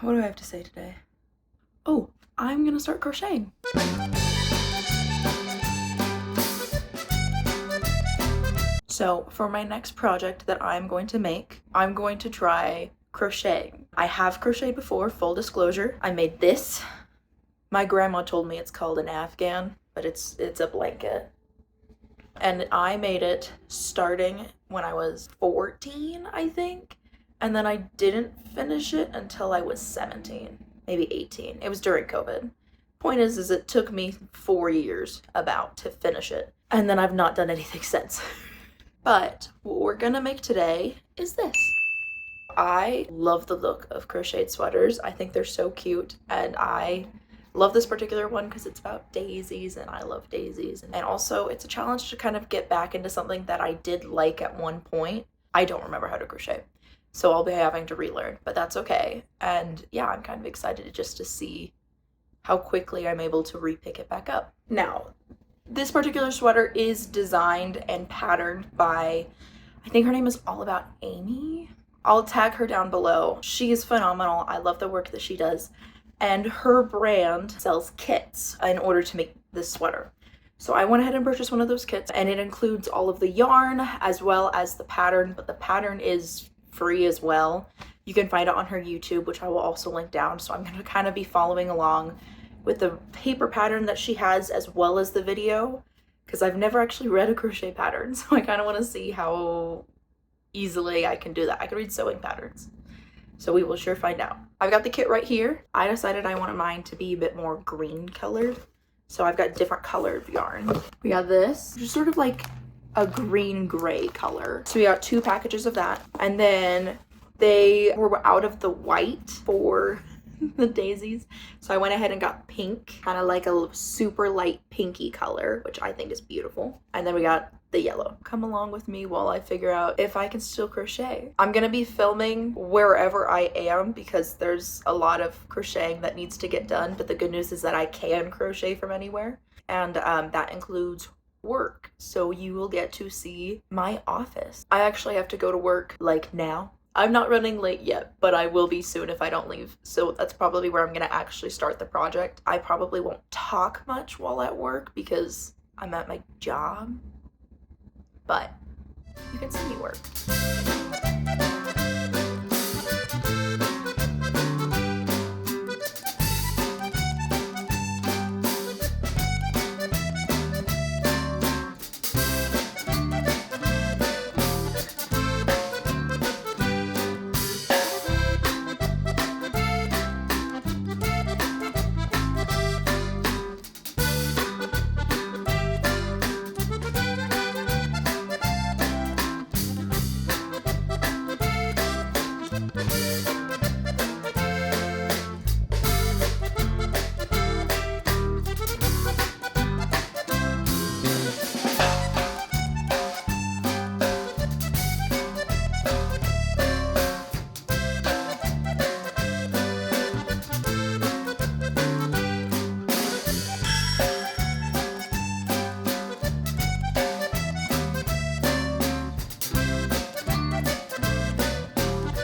What do I have to say today? Oh, I'm gonna start crocheting. So for my next project that I'm going to make, I'm going to try crocheting. I have crocheted before, full disclosure. I made this. My grandma told me it's called an Afghan, but it's a blanket. And I made it starting when I was 14, I think. And then I didn't finish it until I was 17, maybe 18. It was during COVID. Point is it took me 4 years about to finish it. And then I've not done anything since. But what we're gonna make today is this. I love the look of crocheted sweaters. I think they're so cute, and I love this particular one because it's about daisies, and I love daisies. And also it's a challenge to kind of get back into something that I did like at one point. I don't remember how to crochet, so I'll be having to relearn, but that's okay. And yeah, I'm kind of excited just to see how quickly I'm able to repick it back up. Now, this particular sweater is designed and patterned by, I think her name is All About Amy. I'll tag her down below. She is phenomenal. I love the work that she does. And her brand sells kits in order to make this sweater. So I went ahead and purchased one of those kits, and it includes all of the yarn as well as the pattern, but the pattern is free as well. You can find it on her YouTube, which I will also link down. So I'm gonna kind of be following along with the paper pattern that she has as well as the video, because I've never actually read a crochet pattern, so I kind of want to see how easily I can do that. I can read sewing patterns, so we will sure find out. I've got the kit right here. I decided I wanted mine to be a bit more green colored, so I've got different colored yarn. We got this, just sort of like a green gray color. So we got 2 packages of that, and then they were out of the white for the daisies, so I went ahead and got pink, kind of like a super light pinky color, which I think is beautiful. And then we got the yellow. Come along with me while I figure out if I can still crochet. I'm gonna be filming wherever I am because there's a lot of crocheting that needs to get done, but the good news is that I can crochet from anywhere, and that includes work, so you will get to see my office. I actually have to go to work like now. I'm not running late yet, but I will be soon if I don't leave. So that's probably where I'm gonna actually start the project. I probably won't talk much while at work because I'm at my job, but you can see me work.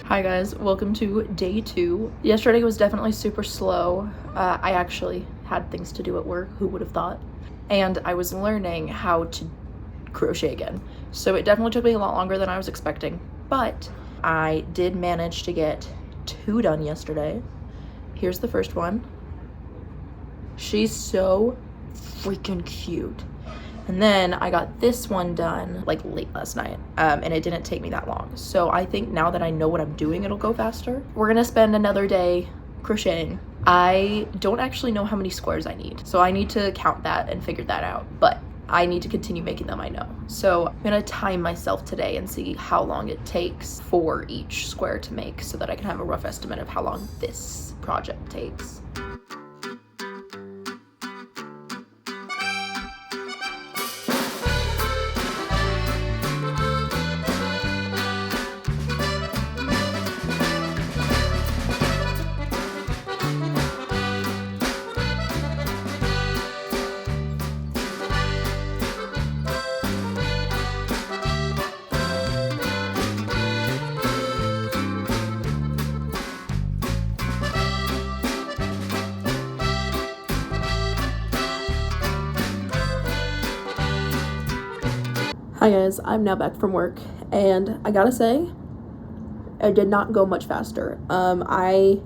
Hi guys, welcome to day 2. Yesterday was definitely super slow. I actually had things to do at work, who would have thought? And I was learning how to crochet again. So it definitely took me a lot longer than I was expecting, but I did manage to get 2 done yesterday. Here's the first one. She's so freaking cute. And then I got this one done like late last night, and it didn't take me that long. So I think now that I know what I'm doing, it'll go faster. We're gonna spend another day crocheting. I don't actually know how many squares I need, so I need to count that and figure that out, but I need to continue making them, I know. So I'm gonna time myself today and see how long it takes for each square to make so that I can have a rough estimate of how long this project takes. Hi guys, I'm now back from work, and I gotta say, I did not go much faster. I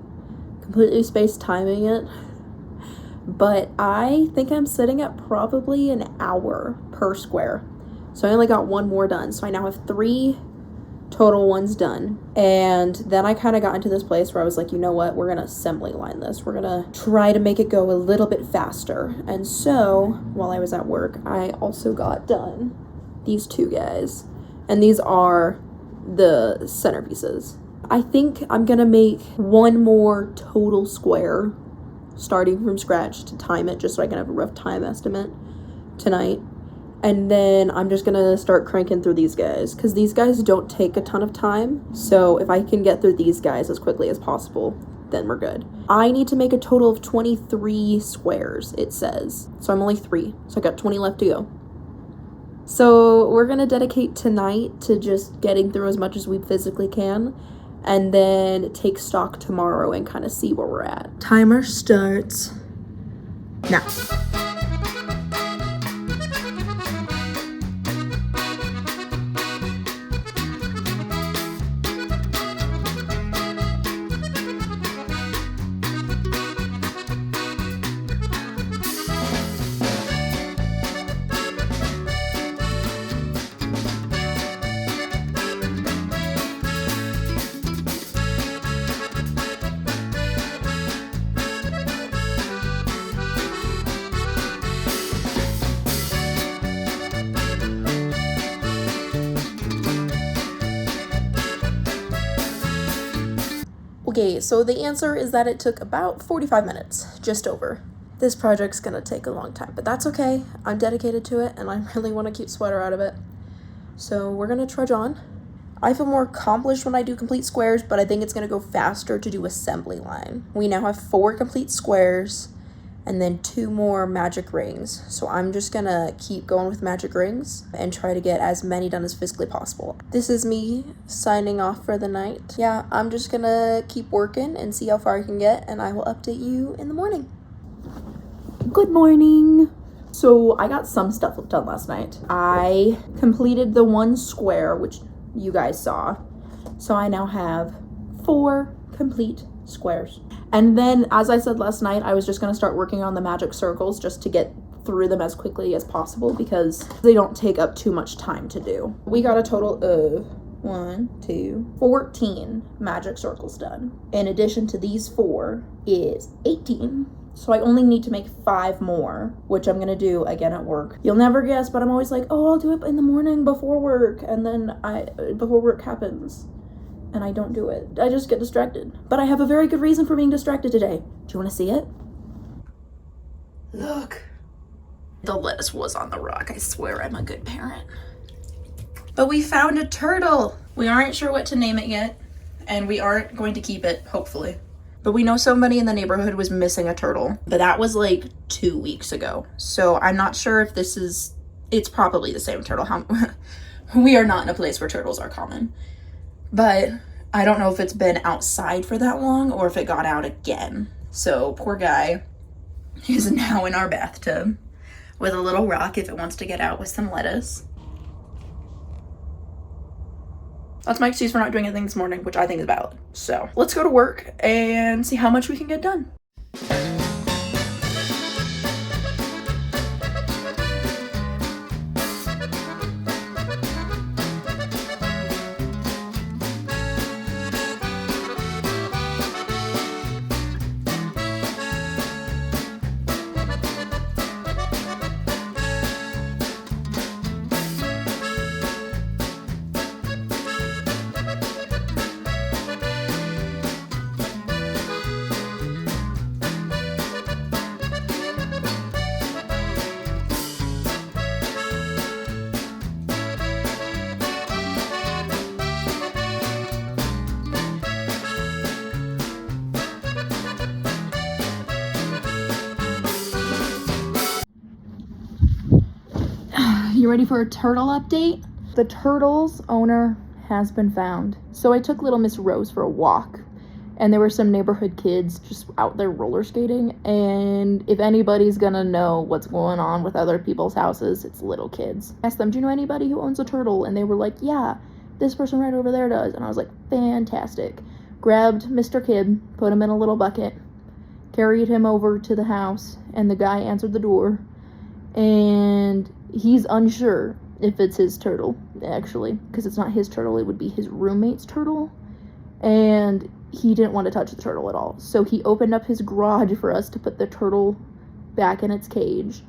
completely spaced timing it, but I think I'm sitting at probably an hour per square. So I only got one more done, so I now have 3 total ones done. And then I kind of got into this place where I was like, you know what, we're gonna assembly line this. We're gonna try to make it go a little bit faster. And so, while I was at work, I also got done these 2 guys, and these are the centerpieces. I think I'm gonna make one more total square starting from scratch to time it, just so I can have a rough time estimate tonight, and then I'm just gonna start cranking through these guys because these guys don't take a ton of time. So if I can get through these guys as quickly as possible, then we're good. I need to make a total of 23 squares, it says, so I'm only 3, so I got 20 left to go. So we're gonna dedicate tonight to just getting through as much as we physically can, and then take stock tomorrow and kind of see where we're at. Timer starts now. Okay, so the answer is that it took about 45 minutes, just over. This project's gonna take a long time, but that's okay. I'm dedicated to it, and I really want to keep sweater out of it. So we're gonna trudge on. I feel more accomplished when I do complete squares, but I think it's gonna go faster to do assembly line. We now have 4 complete squares, and then 2 more magic rings. So I'm just gonna keep going with magic rings and try to get as many done as physically possible. This is me signing off for the night. Yeah, I'm just gonna keep working and see how far I can get, and I will update you in the morning. Good morning. So I got some stuff done last night. I completed the 1 square, which you guys saw. So I now have 4 complete squares. And then, as I said last night, I was just going to start working on the magic circles just to get through them as quickly as possible because they don't take up too much time to do. We got a total of 14 magic circles done. In addition to these 4 is 18. So I only need to make 5 more, which I'm going to do again at work. You'll never guess, but I'm always like, oh, I'll do it in the morning before work. And then before work happens, and I don't do it. I just get distracted. But I have a very good reason for being distracted today. Do you want to see it? Look. The lettuce was on the rock. I swear I'm a good parent. But we found a turtle. We aren't sure what to name it yet, and we aren't going to keep it, hopefully. But we know somebody in the neighborhood was missing a turtle. But that was like 2 weeks ago. So I'm not sure if it's probably the same turtle. We are not in a place where turtles are common. But I don't know if it's been outside for that long or if it got out again. So poor guy is now in our bathtub with a little rock if it wants to get out with some lettuce. That's my excuse for not doing anything this morning, which I think is valid. So let's go to work and see how much we can get done. You ready for a turtle update? The turtle's owner has been found. So I took little Miss Rose for a walk, and there were some neighborhood kids just out there roller skating, and if anybody's gonna know what's going on with other people's houses, it's little kids. I asked them, do you know anybody who owns a turtle? And they were like, yeah, this person right over there does. And I was like, fantastic. Grabbed Mr. Kid, put him in a little bucket, carried him over to the house, and the guy answered the door, and he's unsure if it's his turtle, actually, because it's not his turtle, it would be his roommate's turtle, and he didn't want to touch the turtle at all. So he opened up his garage for us to put the turtle back in its cage,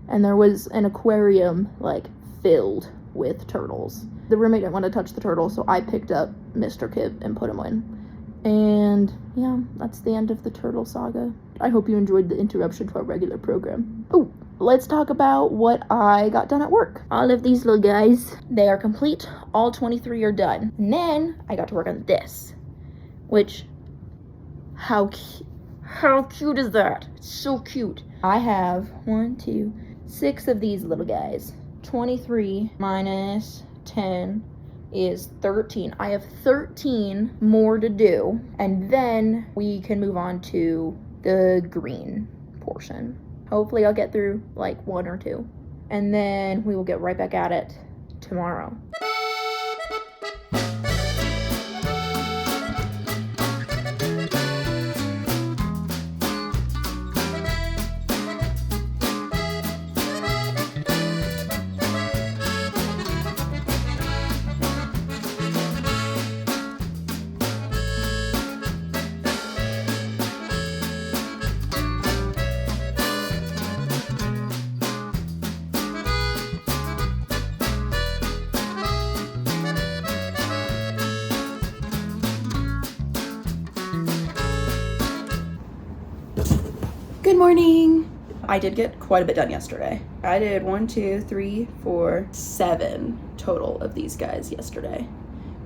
and there was an aquarium, like, filled with turtles. The roommate didn't want to touch the turtle, so I picked up Mr. Kid and put him in. And yeah, that's the end of the turtle saga. I hope you enjoyed the interruption to our regular program. Oh, let's talk about what I got done at work. All of these little guys, they are complete. All 23 are done. And then I got to work on this, which, how cute is that? It's so cute. I have 6 of these little guys. 23 minus 10 is 13. I have 13 more to do, and then we can move on to the green portion. Hopefully I'll get through like 1 or 2, and then we will get right back at it tomorrow. Good morning. I did get quite a bit done yesterday. I did 7 total of these guys yesterday,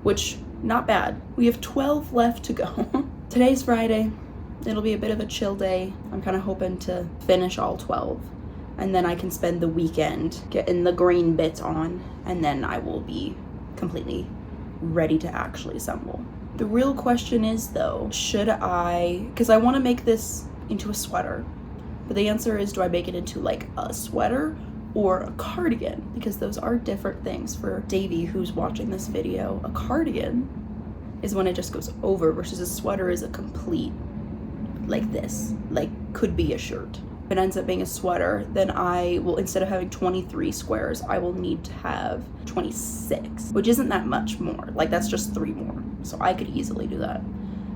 which not bad. We have 12 left to go. Today's Friday. It'll be a bit of a chill day. I'm kind of hoping to finish all 12, and then I can spend the weekend getting the green bits on, and then I will be completely ready to actually assemble. The real question is though, should I, because I want to make this into a sweater, but the answer is, do I make it into like a sweater or a cardigan? Because those are different things. For Davey, who's watching this video, a cardigan is when it just goes over, versus a sweater is a complete, like this, like could be a shirt. If it ends up being a sweater, then I will, instead of having 23 squares, I will need to have 26, which isn't that much more. Like that's just 3 more. So I could easily do that.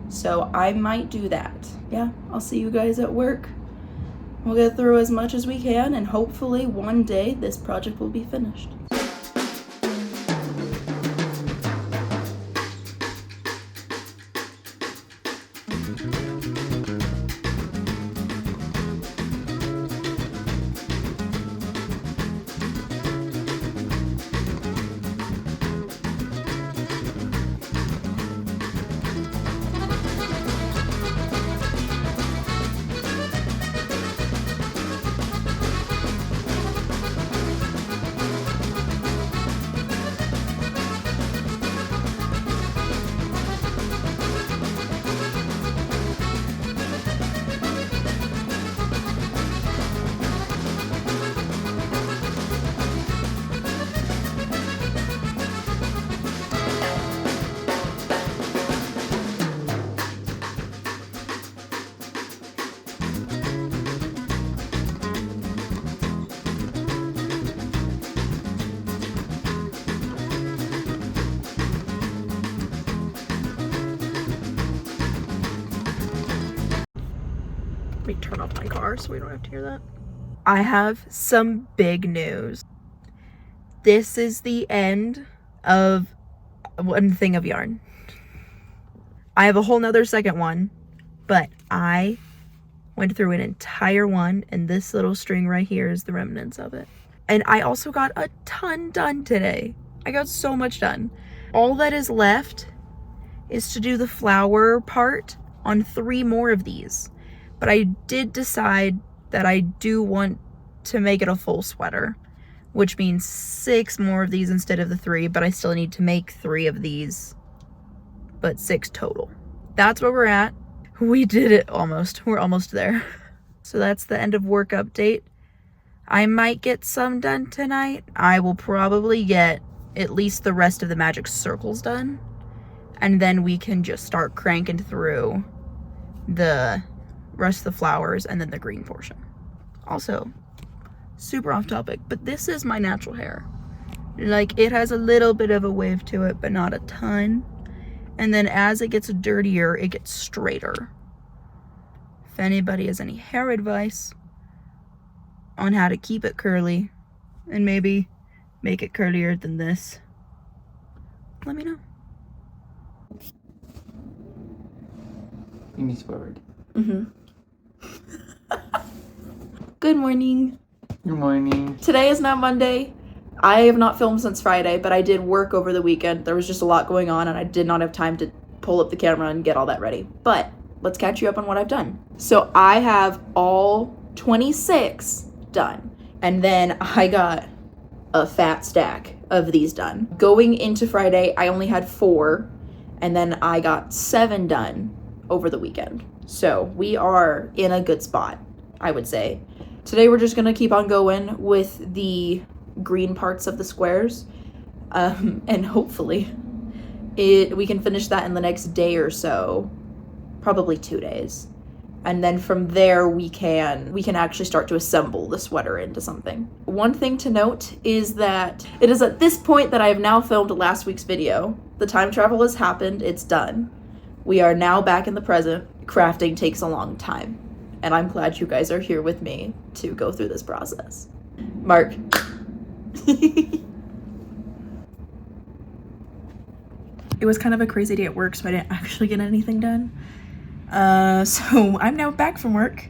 So I might do that. Yeah, I'll see you guys at work. We'll get through as much as we can, and hopefully one day this project will be finished. Me turn off my car so we don't have to hear that. I have some big news. This is the end of one thing of yarn. I have a whole nother second one, but I went through an entire one, and this little string right here is the remnants of it. And I also got a ton done today. I got so much done. All that is left is to do the flower part on 3 more of these. But I did decide that I do want to make it a full sweater, which means 6 more of these instead of the 3, but I still need to make 3 of these, but 6 total. that's where we're at. We did it almost. We're almost there. So that's the end of work update. I might get some done tonight. I will probably get at least the rest of the magic circles done. And then we can just start cranking through the rest of the flowers and then the green portion. Also, super off topic, but this is my natural hair. Like, it has a little bit of a wave to it, but not a ton. And then as it gets dirtier, it gets straighter. If anybody has any hair advice on how to keep it curly and maybe make it curlier than this, let me know. You need forward. Good morning. Good morning. Today is not Monday. I have not filmed since Friday, but I did work over the weekend. There was just a lot going on and I did not have time to pull up the camera and get all that ready. But let's catch you up on what I've done. So I have all 26 done. And then I got a fat stack of these done. Going into Friday, I only had 4, and then I got 7 done over the weekend. So we are in a good spot, I would say. Today we're just gonna keep on going with the green parts of the squares, and hopefully we can finish that in the next day or so, probably 2 days. And then from there we can actually start to assemble the sweater into something. One thing to note is that it is at this point that I have now filmed last week's video. The time travel has happened, it's done. We are now back in the present. Crafting takes a long time, and I'm glad you guys are here with me to go through this process. Mark. It was kind of a crazy day at work, so I didn't actually get anything done. So I'm now back from work,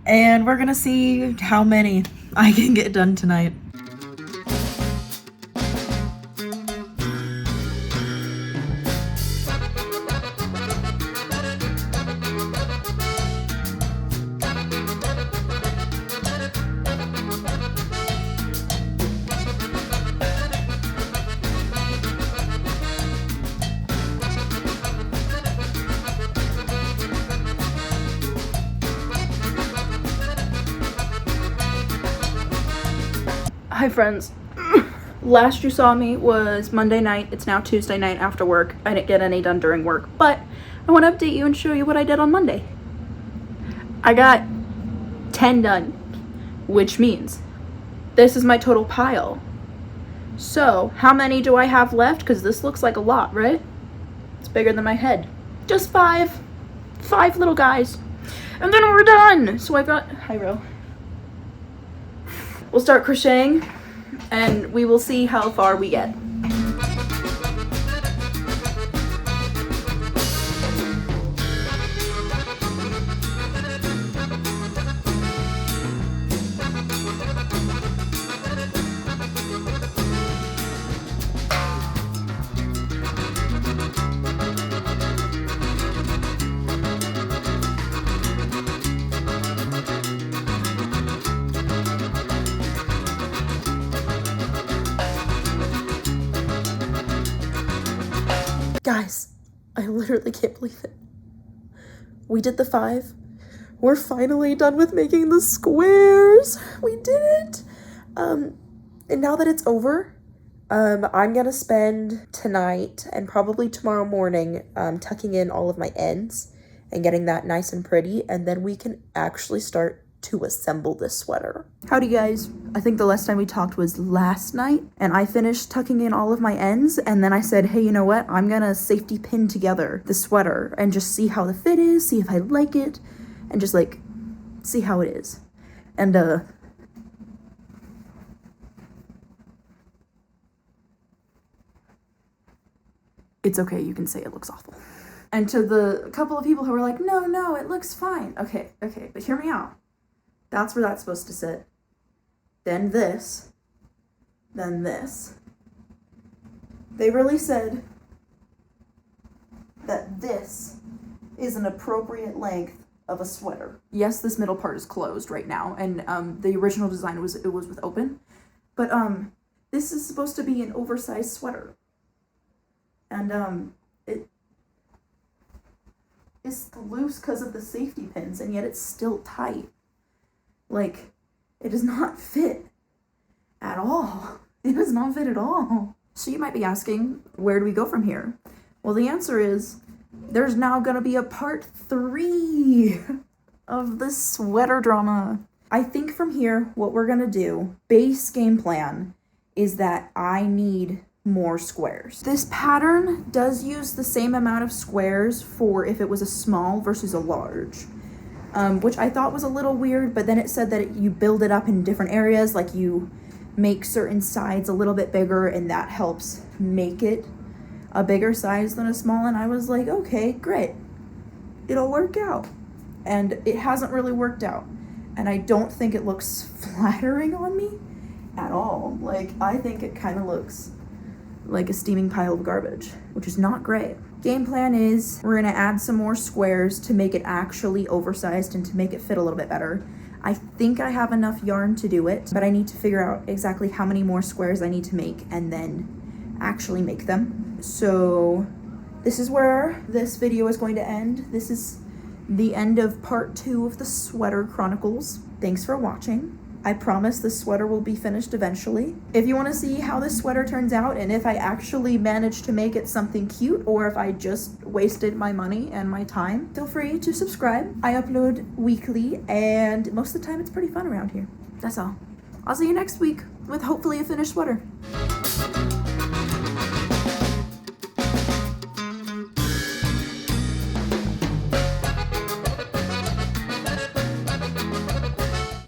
and we're gonna see how many I can get done tonight. Hi friends. Last you saw me was Monday night. It's now Tuesday night after work. I didn't get any done during work, but I want to update you and show you what I did on Monday. I got 10 done, which means this is my total pile. So how many do I have left? Because this looks like a lot, right? It's bigger than my head. Just 5 little guys, and then we're done. So I've got, hi Ro. We'll start crocheting and we will see how far we get. Guys, I literally can't believe it. We did the 5. We're finally done with making the squares. We did it. And now that it's over, I'm gonna spend tonight and probably tomorrow morning tucking in all of my ends and getting that nice and pretty, and then we can actually start to assemble this sweater. Howdy guys. I think the last time we talked was last night, and I finished tucking in all of my ends, and then I said, hey, you know what? I'm gonna safety pin together the sweater and just see how the fit is, see if I like it, and just like see how it is. And it's okay, you can say it looks awful. And to the couple of people who were like, no, it looks fine. Okay, but hear me out. That's where that's supposed to sit. Then this. Then this. They really said that this is an appropriate length of a sweater. Yes, this middle part is closed right now, and the original design was with open. But this is supposed to be an oversized sweater. And is loose because of the safety pins, and yet it's still tight. Like, it does not fit at all. It does not fit at all. So you might be asking, where do we go from here? Well, the answer is, there's now gonna be a part 3 of this sweater drama. I think from here, what we're gonna do, base game plan, is that I need more squares. This pattern does use the same amount of squares for if it was a small versus a large, which I thought was a little weird, but then it said that you build it up in different areas, like you make certain sides a little bit bigger, and that helps make it a bigger size than a small, and I was like, okay, great. It'll work out. And it hasn't really worked out. And I don't think it looks flattering on me at all. Like, I think it kind of looks like a steaming pile of garbage, which is not great. Game plan is we're gonna add some more squares to make it actually oversized and to make it fit a little bit better. I think I have enough yarn to do it, but I need to figure out exactly how many more squares I need to make and then actually make them. So this is where this video is going to end. This is the end of part 2 of the Sweater Chronicles. Thanks for watching. I promise this sweater will be finished eventually. If you want to see how this sweater turns out and if I actually managed to make it something cute or if I just wasted my money and my time, feel free to subscribe. I upload weekly and most of the time it's pretty fun around here. That's all. I'll see you next week with hopefully a finished sweater.